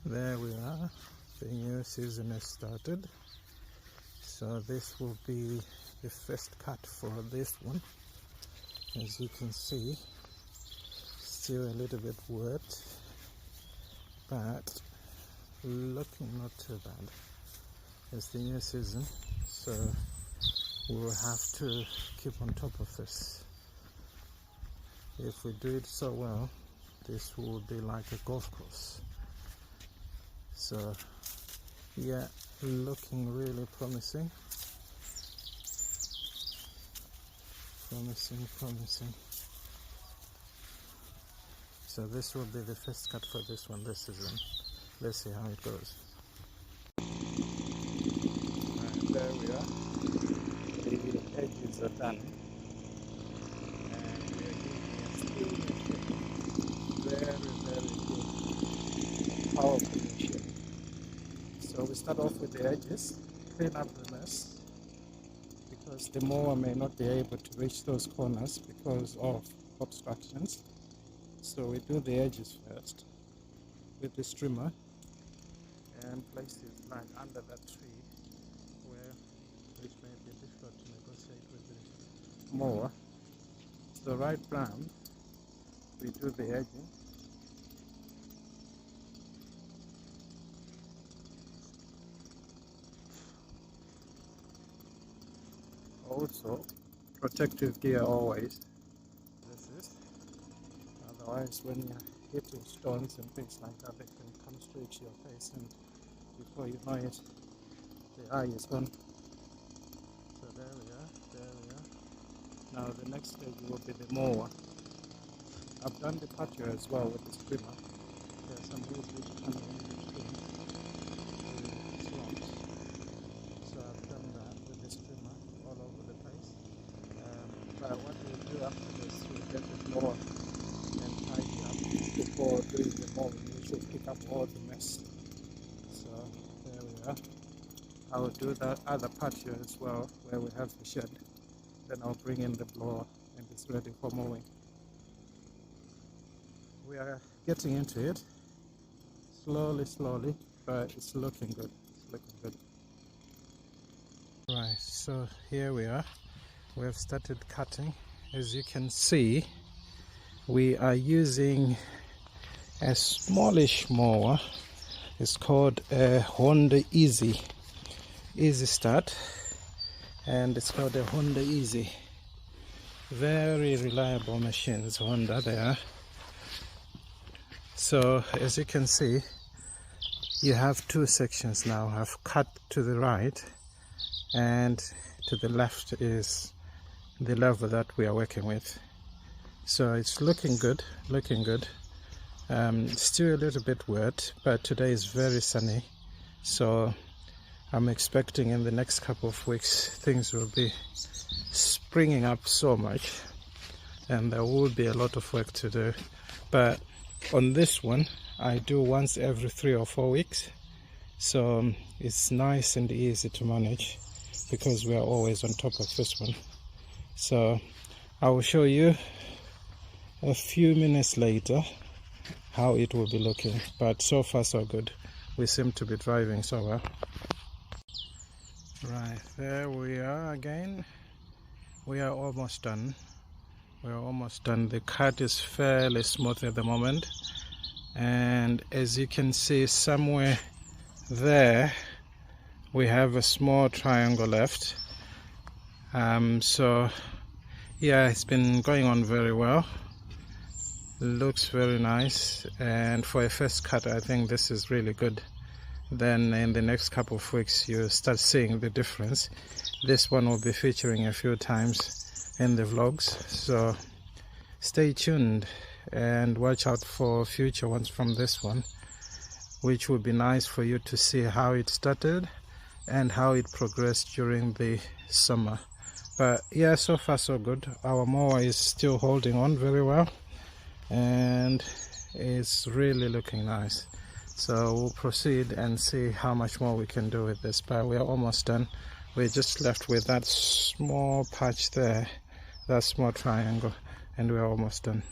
There we are. The new season has started. So this will be the first cut for this one. As you can see, still a little bit wet, but looking not too bad. It's the new season, so we will have to keep on top of this. If we do it so well, this will be like a golf course. So yeah, looking really promising. Promising. So this will be the first cut for this one this season. Let's see how it goes. And there we are. The edges are done. And we are giving a very good, powerful machine. So we start off with the edges, clean up the mess, because the mower may not be able to reach those corners because of obstructions. So we do the edges first with the trimmer and place it like under that tree, which may be difficult to negotiate with the mower. So right round we do the edging. Also, protective gear always. This is, otherwise when you're hitting stones and things like that, they can come straight to your face, and before you know it, the eye is gone. So there we are. Now the next stage will be the mower. I've done the patio as well with the trimmer. There are some holes which come in between the swamps. So I've done that with the trimmer all over the place. But what we'll do after this, we'll get the blower and tidy up before doing the mowing. We should pick up all the mess. So there we are. I will do that other patio as well, where we have the shed. Then I'll bring in the blower and it's ready for mowing. We are getting into it slowly, but it's looking good. Right, so here we are. We have started cutting. As you can see, we are using a smallish mower. It's called a Honda Easy Start, and it's called a Honda Easy. Very reliable machines, Honda there. So as you can see, you have two sections now. I've cut to the right, and to the left is the level that we are working with. So it's looking good. Still a little bit wet, but today is very sunny, so I'm expecting in the next couple of weeks things will be springing up so much, and there will be a lot of work to do. But on this one, I do once every 3 or 4 weeks, so it's nice and easy to manage because we are always on top of this one. So I will show you a few minutes later how it will be looking, but so far so good. We seem to be driving so well. Right, there we are again. We are almost done. The cut is fairly smooth at the moment, and as you can see somewhere there we have a small triangle left. So yeah, it's been going on very well. Looks very nice, and for a first cut I think this is really good. Then in the next couple of weeks you start seeing the difference. This one will be featuring a few times in the vlogs, so stay tuned and watch out for future ones from this one, which will be nice for you to see how it started and how it progressed during the summer. But yeah, so far so good. Our mower is still holding on very well, and it's really looking nice. So we'll proceed and see how much more we can do with this, but we are almost done. We're just left with that small patch there, that small triangle, and we're almost done.